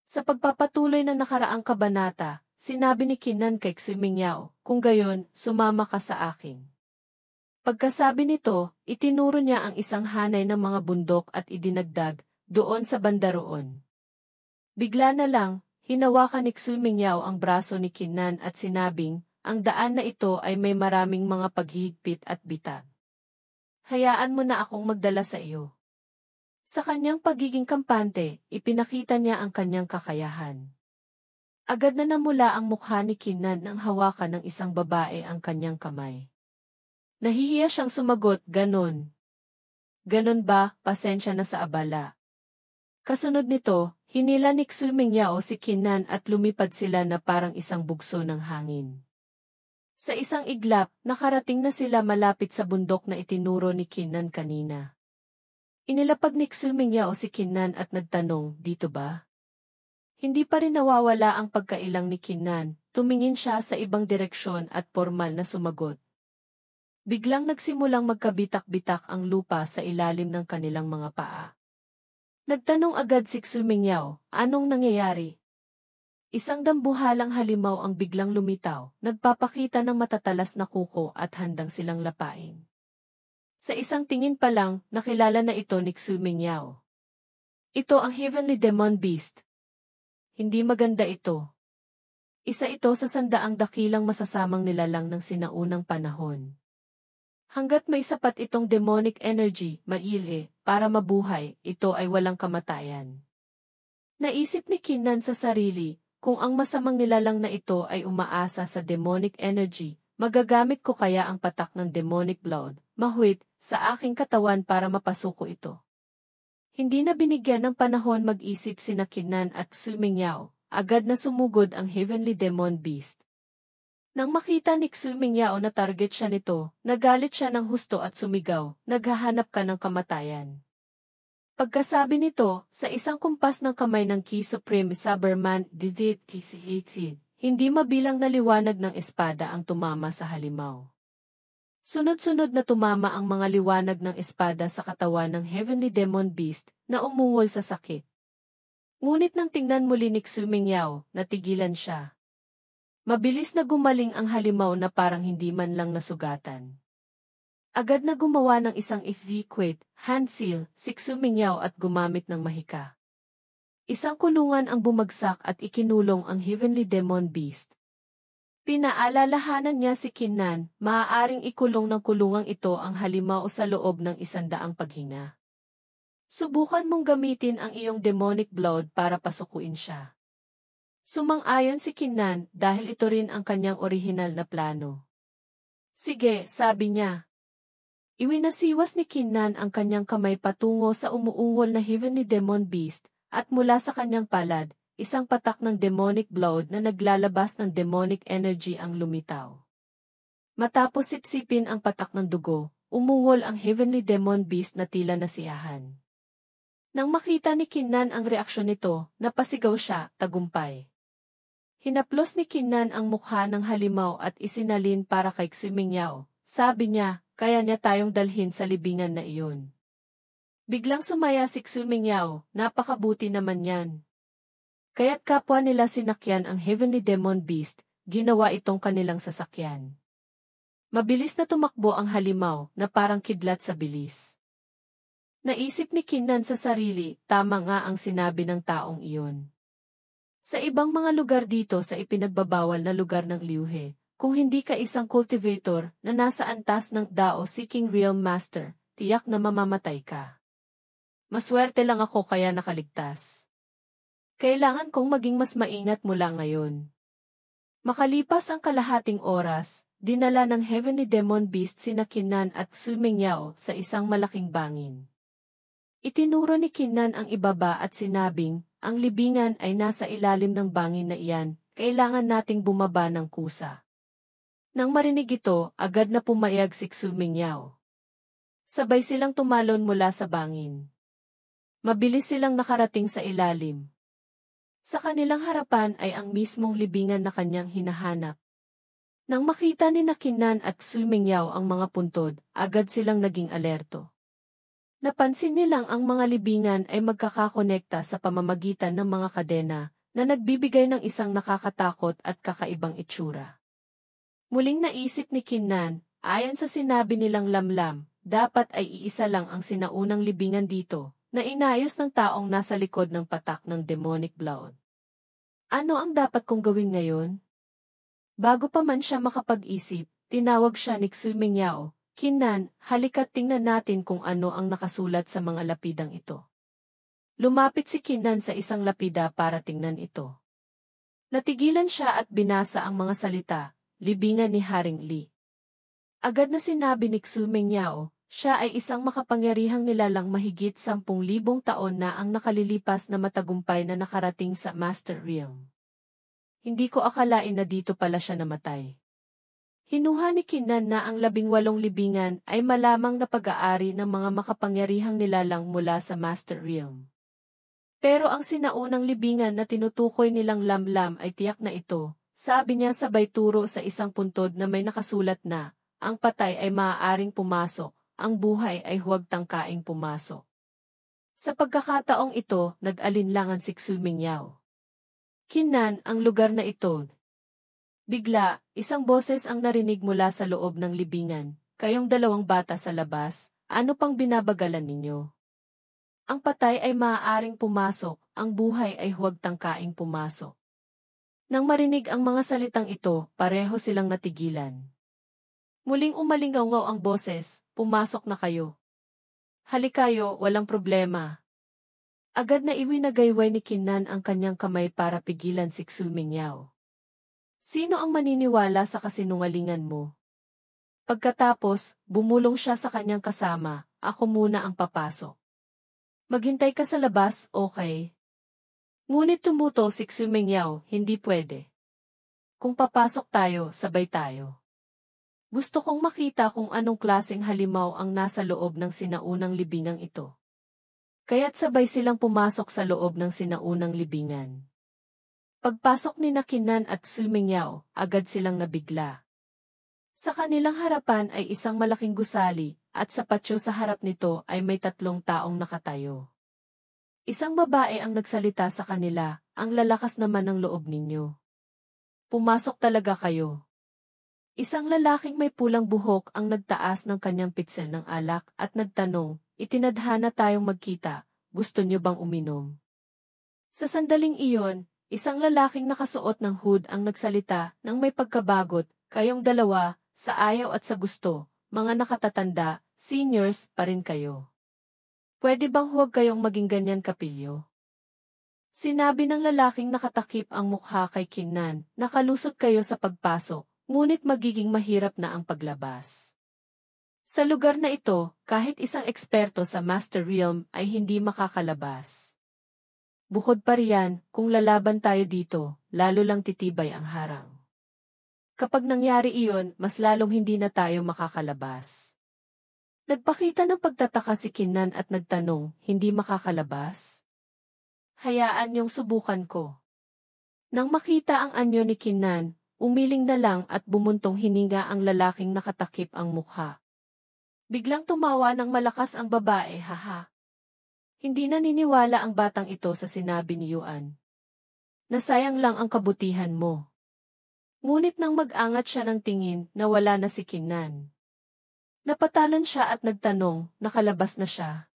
Sa pagpapatuloy ng nakaraang kabanata, sinabi ni Kinan kay Xue kung gayon, sumama ka sa akin. Pagkasabi nito, itinuro niya ang isang hanay ng mga bundok at idinagdag, doon sa banda roon. Bigla na lang, hinawakan ni Xue ang braso ni Kinan at sinabing, ang daan na ito ay may maraming mga paghihigpit at bitag. Hayaan mo na akong magdala sa iyo. Sa kanyang pagiging kampante, ipinakita niya ang kanyang kakayahan. Agad na namula ang mukha ni Kinan nang hawakan ng isang babae ang kanyang kamay. Nahihiya siyang sumagot, ganon. Ganon ba, pasensya na sa abala. Kasunod nito, hinila ni Xue si Kinan at lumipad sila na parang isang bugso ng hangin. Sa isang iglap, nakarating na sila malapit sa bundok na itinuro ni Kinan kanina. Inilapag ni Xue si Kinan at nagtanong, dito ba? Hindi pa rin nawawala ang pagkailang ni Kinan, tumingin siya sa ibang direksyon at formal na sumagot. Biglang nagsimulang magkabitak-bitak ang lupa sa ilalim ng kanilang mga paa. Nagtanong agad si Xue anong nangyayari? Isang dambuhalang halimaw ang biglang lumitaw, nagpapakita ng matatalas na kuko at handang silang lapain. Sa isang tingin pa lang, nakilala na ito ni Xue Ito ang Heavenly Demon Beast. Hindi maganda ito. Isa ito sa sandaang dakilang masasamang nilalang ng sinaunang panahon. Hanggat may sapat itong demonic energy, maili, para mabuhay, ito ay walang kamatayan. Naisip ni Kinan sa sarili, kung ang masamang nilalang na ito ay umaasa sa demonic energy, magagamit ko kaya ang patak ng demonic blood, mahuwit, sa aking katawan para mapasuko ito. Hindi na binigyan ng panahon mag-isip sina Kinan at Xue agad na sumugod ang Heavenly Demon Beast. Nang makita ni Xue na target siya nito, nagalit siya ng husto at sumigaw, naghahanap ka ng kamatayan. Pagkasabi nito, sa isang kumpas ng kamay ng Ki Supreme Saberman, hindi mabilang na liwanag ng espada ang tumama sa halimaw. Sunod-sunod na tumama ang mga liwanag ng espada sa katawan ng Heavenly Demon Beast na umungol sa sakit. Ngunit nang tingnan muli ni Xue natigilan siya. Mabilis na gumaling ang halimaw na parang hindi man lang nasugatan. Agad na gumawa ng isang evacuate, hand seal, si Xue at gumamit ng mahika. Isang kulungan ang bumagsak at ikinulong ang Heavenly Demon Beast. Pinaalalahanan niya si Kinan, maaaring ikulong ng kulungang ito ang halimaw sa loob ng 100 paghinga. Subukan mong gamitin ang iyong demonic blood para pasukuin siya. Sumang-ayon si Kinan dahil ito rin ang kanyang orihinal na plano. Sige, sabi niya. Iwinasiwas ni Kinan ang kanyang kamay patungo sa umuungol na Heavenly Demon Beast, at mula sa kanyang palad, isang patak ng demonic blood na naglalabas ng demonic energy ang lumitaw. Matapos sipsipin ang patak ng dugo, umungol ang Heavenly Demon Beast na tila nasiyahan. Nang makita ni Kinan ang reaksyon nito, napasigaw siya, tagumpay. Hinaplos ni Kinan ang mukha ng halimaw at isinalin para kay Xue Sabi niya, kaya niya tayong dalhin sa libingan na iyon. Biglang sumaya si Xue napakabuti naman yan. Kaya't kapwa nila sinakyan ang Heavenly Demon Beast, ginawa itong kanilang sasakyan. Mabilis na tumakbo ang halimaw na parang kidlat sa bilis. Naisip ni Kinan sa sarili, tama nga ang sinabi ng taong iyon. Sa ibang mga lugar dito sa ipinagbabawal na lugar ng Liuhe, kung hindi ka isang cultivator na nasa antas ng Dao Seeking Real Master, tiyak na mamamatay ka. Maswerte lang ako kaya nakaligtas. Kailangan kong maging mas maingat mula ngayon. Makalipas ang kalahating oras, dinala ng Heavenly Demon Beast sina Kinan at Xue sa isang malaking bangin. Itinuro ni Kinan ang ibaba at sinabing, ang libingan ay nasa ilalim ng bangin na iyan, kailangan nating bumaba ng kusa. Nang marinig ito, agad na pumayag si Xue Sabay silang tumalon mula sa bangin. Mabilis silang nakarating sa ilalim. Sa kanilang harapan ay ang mismong libingan na kanyang hinahanap. Nang makita ni Kinan at Xue ang mga puntod, agad silang naging alerto. Napansin nilang ang mga libingan ay magkakakonekta sa pamamagitan ng mga kadena, na nagbibigay ng isang nakakatakot at kakaibang itsura. Muling naisip ni Kinnan, ayon sa sinabi nilang lamlam, dapat ay iisa lang ang sinaunang libingan dito, na inayos ng taong nasa likod ng patak ng demonic blood. Ano ang dapat kong gawin ngayon? Bago pa man siya makapag-isip, tinawag siya ni Xu Mingyao, Kinnan, halika't tingnan natin kung ano ang nakasulat sa mga lapidang ito. Lumapit si Kinnan sa isang lapida para tingnan ito. Natigilan siya at binasa ang mga salita, libingan ni Haring Li. Agad na sinabi ni Xu Mingyao, siya ay isang makapangyarihang nilalang mahigit 10,000 taon na ang nakalilipas na matagumpay na nakarating sa Master Realm. Hindi ko akalain na dito pala siya namatay. Hinuha ni Kinnan na ang 18 libingan ay malamang na pag-aari ng mga makapangyarihang nilalang mula sa Master Realm. Pero ang sinaunang libingan na tinutukoy nilang lamlam ay tiyak na ito, sabi niya sabay turo sa isang puntod na may nakasulat na, ang patay ay maaaring pumasok, ang buhay ay huwag tangkaing pumasok. Sa pagkakataong ito, nag-alinlangan si Xu Mingyao. Kinnan, ang lugar na ito. Bigla, isang boses ang narinig mula sa loob ng libingan, kayong dalawang bata sa labas, ano pang binabagalan ninyo? Ang patay ay maaaring pumasok, ang buhay ay huwag tangkaing pumasok. Nang marinig ang mga salitang ito, pareho silang natigilan. Muling umalingaw ang boses, pumasok na kayo. Halikayo, walang problema. Agad na iwinagayway ni Kinnan ang kanyang kamay para pigilan si Xu Mingyao. Sino ang maniniwala sa kasinungalingan mo? Pagkatapos, bumulong siya sa kanyang kasama, ako muna ang papasok. Maghintay ka sa labas, okay? Ngunit tumutol si Xu Mingyao, hindi pwede. Kung papasok tayo, sabay tayo. Gusto kong makita kung anong klaseng halimaw ang nasa loob ng sinaunang libingang ito. Kaya't sabay silang pumasok sa loob ng sinaunang libingan. Pagpasok ni Kinnan at Xu Mingyao, agad silang nabigla. Sa kanilang harapan ay isang malaking gusali, at sa patio sa harap nito ay may 3 taong nakatayo. Isang babae ang nagsalita sa kanila, ang lalakas naman ng loob ninyo. Pumasok talaga kayo. Isang lalaking may pulang buhok ang nagtaas ng kanyang pitsel ng alak at nagtanong, itinadhana tayong magkita, gusto niyo bang uminom? Sa sandaling iyon, isang lalaking nakasuot ng hood ang nagsalita nang may pagkabagot, kayong dalawa, sa ayaw at sa gusto, mga nakatatanda, seniors pa rin kayo. Pwede bang huwag kayong maging ganyan kapilyo? Sinabi ng lalaking nakatakip ang mukha kay Kinnan, nakalusot kayo sa pagpasok. Ngunit magiging mahirap na ang paglabas. Sa lugar na ito, kahit isang eksperto sa Master Realm ay hindi makakalabas. Bukod pa riyan, kung lalaban tayo dito, lalo lang titibay ang harang. Kapag nangyari iyon, mas lalong hindi na tayo makakalabas. Nagpakita ng pagtataka si Kinnan at nagtanong, hindi makakalabas? Hayaan niyong subukan ko. Nang makita ang anyo ni Kinnan, umiling na lang at bumuntong hininga ang lalaking nakatakip ang mukha. Biglang tumawa ng malakas ang babae, haha. Hindi naniniwala ang batang ito sa sinabi ni Yuan. Nasayang lang ang kabutihan mo. Ngunit nang mag-angat siya ng tingin, nawala na si Kinnan. Napatalan siya at nagtanong, nakalabas na siya.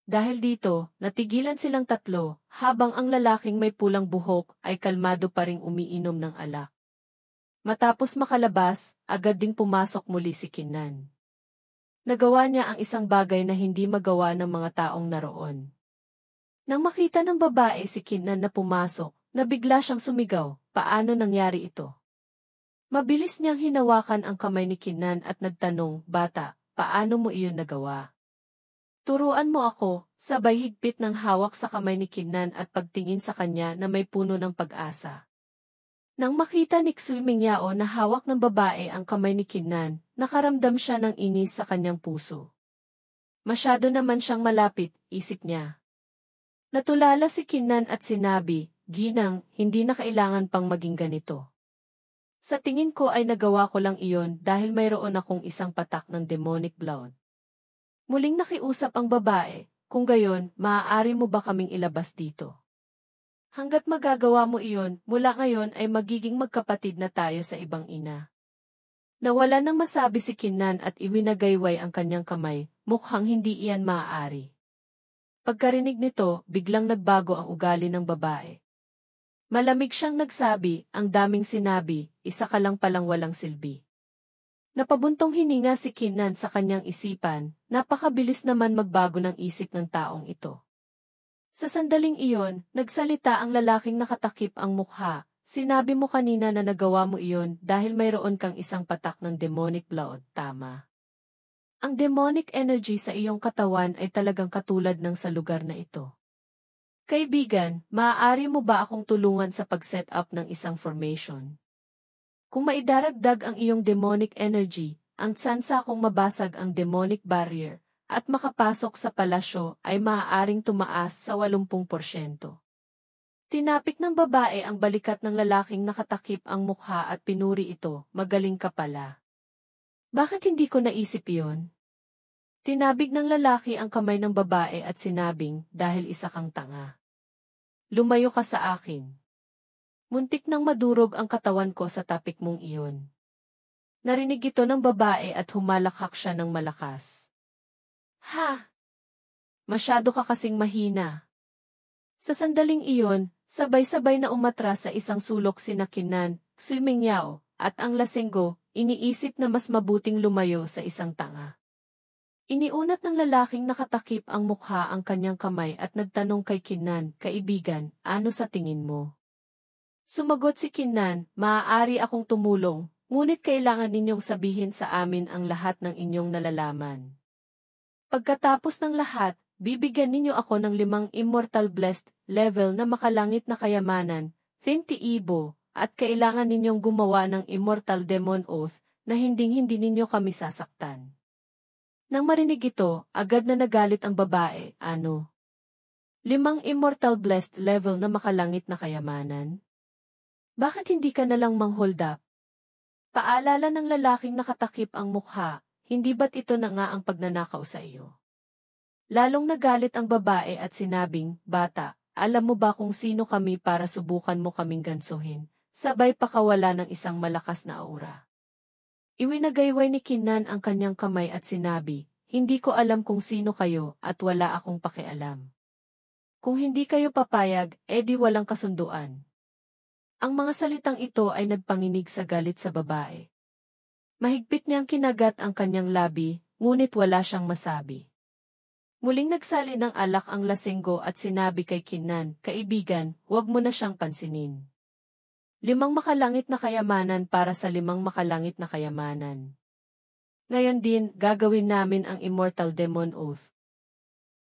Dahil dito, natigilan silang tatlo, habang ang lalaking may pulang buhok ay kalmado pa ring umiinom ng alak. Matapos makalabas, agad ding pumasok muli si Kinnan. Nagawa niya ang isang bagay na hindi magawa ng mga taong naroon. Nang makita ng babae si Kinnan na pumasok, nabigla siyang sumigaw, paano nangyari ito? Mabilis niyang hinawakan ang kamay ni Kinnan at nagtanong, bata, paano mo iyon nagawa? Turuan mo ako, sabay higpit ng hawak sa kamay ni Kinnan at pagtingin sa kanya na may puno ng pag-asa. Nang makita ni Xu Mingyao na hawak ng babae ang kamay ni Kinnan, nakaramdam siya ng inis sa kanyang puso. Masyado naman siyang malapit, isip niya. Natulala si Kinnan at sinabi, Ginang, hindi na kailangan pang maging ganito. Sa tingin ko ay nagawa ko lang iyon dahil mayroon akong isang patak ng demonic blood. Muling nakiusap ang babae, kung gayon, maaari mo ba kaming ilabas dito? Hanggat magagawa mo iyon, mula ngayon ay magiging magkapatid na tayo sa ibang ina. Nawala nang masabi si Kinnan at iwinagayway ang kanyang kamay, mukhang hindi iyan maaari. Pagkarinig nito, biglang nagbago ang ugali ng babae. Malamig siyang nagsabi, ang daming sinabi, isa ka lang palang walang silbi. Napabuntong hininga si Kinnan sa kanyang isipan, napakabilis naman magbago ng isip ng taong ito. Sa sandaling iyon, nagsalita ang lalaking nakatakip ang mukha. Sinabi mo kanina na nagawa mo iyon dahil mayroon kang isang patak ng demonic blood, tama. Ang demonic energy sa iyong katawan ay talagang katulad ng sa lugar na ito. Kaibigan, maaari mo ba akong tulungan sa pag-set up ng isang formation? Kung maidaragdag ang iyong demonic energy, ang tsansa kung mabasag ang demonic barrier, at makapasok sa palasyo ay maaaring tumaas sa 80%. Tinapik ng babae ang balikat ng lalaking nakatakip ang mukha at pinuri ito, magaling ka pala. Bakit hindi ko naisip iyon? Tinabig ng lalaki ang kamay ng babae at sinabing, dahil isa kang tanga. Lumayo ka sa akin. Muntik nang madurog ang katawan ko sa tapik mong iyon. Narinig ito ng babae at humalakhak siya ng malakas. Ha! Masyado ka kasing mahina. Sa sandaling iyon, sabay-sabay na umatras sa isang sulok sina Kinnan, Sumingyaw, at ang lasenggo, iniisip na mas mabuting lumayo sa isang tanga. Iniunat ng lalaking nakatakip ang mukha ang kanyang kamay at nagtanong kay Kinnan, kaibigan, ano sa tingin mo? Sumagot si Kinnan, maaari akong tumulong, ngunit kailangan ninyong sabihin sa amin ang lahat ng inyong nalalaman. Pagkatapos ng lahat, bibigyan ninyo ako ng 5 Immortal Blessed level na makalangit na kayamanan, 20 ibo, at kailangan ninyong gumawa ng Immortal Demon Oath na hinding-hindi ninyo kami sasaktan. Nang marinig ito, agad na nagalit ang babae, ano? 5 Immortal Blessed level na makalangit na kayamanan? Bakit hindi ka nalang mang-hold up? Paalala ng lalaking nakatakip ang mukha, hindi ba't ito na nga ang pagnanakaw sa iyo? Lalong nagalit ang babae at sinabing, bata, alam mo ba kung sino kami para subukan mo kaming gansuhin? Sabay pakawala ng isang malakas na aura. Iwinagayway ni Kinnan ang kanyang kamay at sinabi, hindi ko alam kung sino kayo at wala akong pakialam. Kung hindi kayo papayag, edi walang kasunduan. Ang mga salitang ito ay nagpanginig sa galit sa babae. Mahigpit niyang kinagat ang kanyang labi, ngunit wala siyang masabi. Muling nagsali ng alak ang lasenggo at sinabi kay Kinnan, kaibigan, huwag mo na siyang pansinin. 5 makalangit na kayamanan para sa 5 makalangit na kayamanan. Ngayon din, gagawin namin ang Immortal Demon Oath.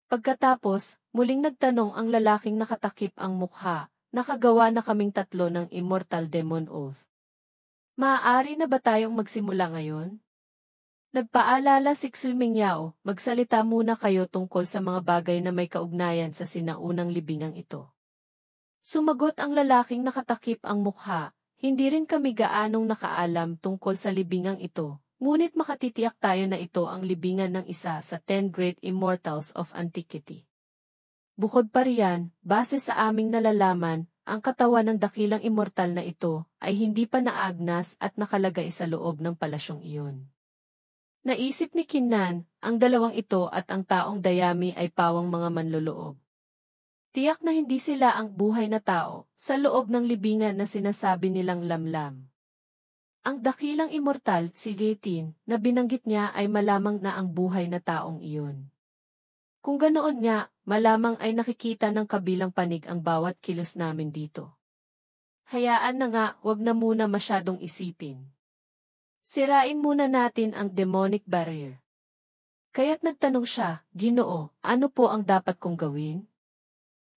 Pagkatapos, muling nagtanong ang lalaking nakatakip ang mukha, nakagawa na kaming 3 ng Immortal Demon Oath. Maaari na ba tayong magsimula ngayon? Nagpaalala si Xumingyaw, magsalita muna kayo tungkol sa mga bagay na may kaugnayan sa sinaunang libingang ito. Sumagot ang lalaking nakatakip ang mukha, hindi rin kami gaanong nakaalam tungkol sa libingang ito, ngunit makatitiyak tayo na ito ang libingan ng isa sa 10 Great Immortals of Antiquity. Bukod pa riyan, base sa aming nalalaman, ang katawan ng dakilang immortal na ito ay hindi pa naagnas at nakalagay sa loob ng palasyong iyon. Naisip ni Kinnan, ang dalawang ito at ang taong dayami ay pawang mga manloloob. Tiyak na hindi sila ang buhay na tao sa loob ng libingan na sinasabi nilang lamlam. Ang dakilang immortal, si Gatin, na binanggit niya ay malamang na ang buhay na taong iyon. Kung ganoon nga, malamang ay nakikita ng kabilang panig ang bawat kilos namin dito. Hayaan na nga, wag na muna masyadong isipin. Sirain muna natin ang demonic barrier. Kaya't nagtanong siya, Ginoo, ano po ang dapat kong gawin?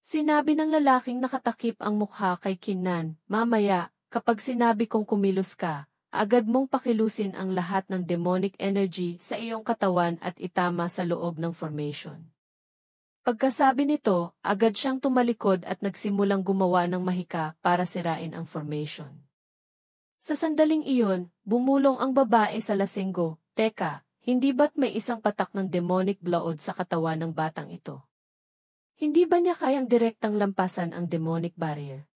Sinabi ng lalaking nakatakip ang mukha kay Kinnan, mamaya, kapag sinabi kong kumilos ka, agad mong pakilusin ang lahat ng demonic energy sa iyong katawan at itama sa loob ng formation. Pagkasabi nito, agad siyang tumalikod at nagsimulang gumawa ng mahika para sirain ang formation. Sa sandaling iyon, bumulong ang babae sa lasenggo, teka, hindi ba't may isang patak ng demonic blood sa katawan ng batang ito? Hindi ba niya kayang direktang lampasan ang demonic barrier?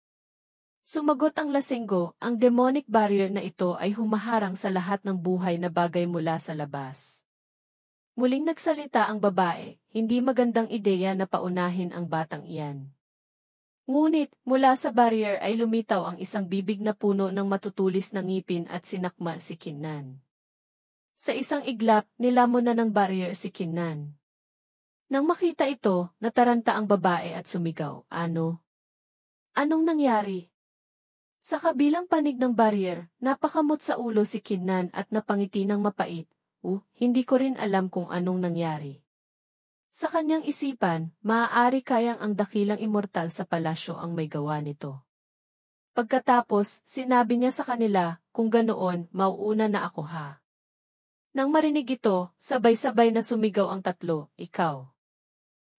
Sumagot ang lasenggo, ang demonic barrier na ito ay humaharang sa lahat ng buhay na bagay mula sa labas. Muling nagsalita ang babae, hindi magandang ideya na paunahin ang batang iyan. Ngunit, mula sa barrier ay lumitaw ang isang bibig na puno ng matutulis na ngipin at sinakma si Kinnan. Sa isang iglap, nilamon na ng barrier si Kinnan. Nang makita ito, nataranta ang babae at sumigaw, "Ano? Anong nangyari?" Sa kabilang panig ng barrier, napakamot sa ulo si Kinnan at napangiti ng mapait. Hindi ko rin alam kung anong nangyari. Sa kanyang isipan, maaari kayang ang dakilang immortal sa palasyo ang may gawa nito. Pagkatapos, sinabi niya sa kanila, kung ganoon, mauuna na ako ha. Nang marinig ito, sabay-sabay na sumigaw ang tatlo, ikaw.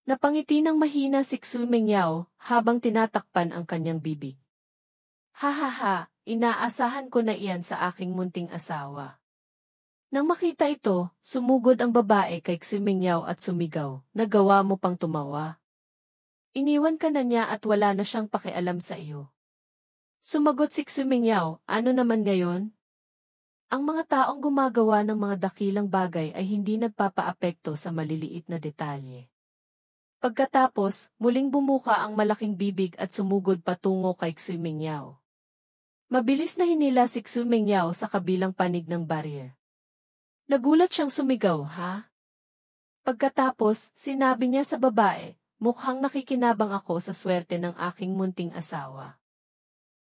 Napangiti ng mahina si Xu Mengyao habang tinatakpan ang kanyang bibig. Hahaha, inaasahan ko na iyan sa aking munting asawa. Nang makita ito, sumugod ang babae kay Xu Mengyao at sumigaw, nagawa mo pang tumawa. Iniwan ka na niya at wala na siyang pakialam sa iyo. Sumagot si Xu Mengyao, ano naman ngayon? Ang mga taong gumagawa ng mga dakilang bagay ay hindi nagpapaapekto sa maliliit na detalye. Pagkatapos, muling bumuka ang malaking bibig at sumugod patungo kay Xu Mengyao. Mabilis na hinila si Xu Mengyao sa kabilang panig ng barrier. Nagulat siyang sumigaw, ha? Pagkatapos, sinabi niya sa babae, mukhang nakikinabang ako sa swerte ng aking munting asawa.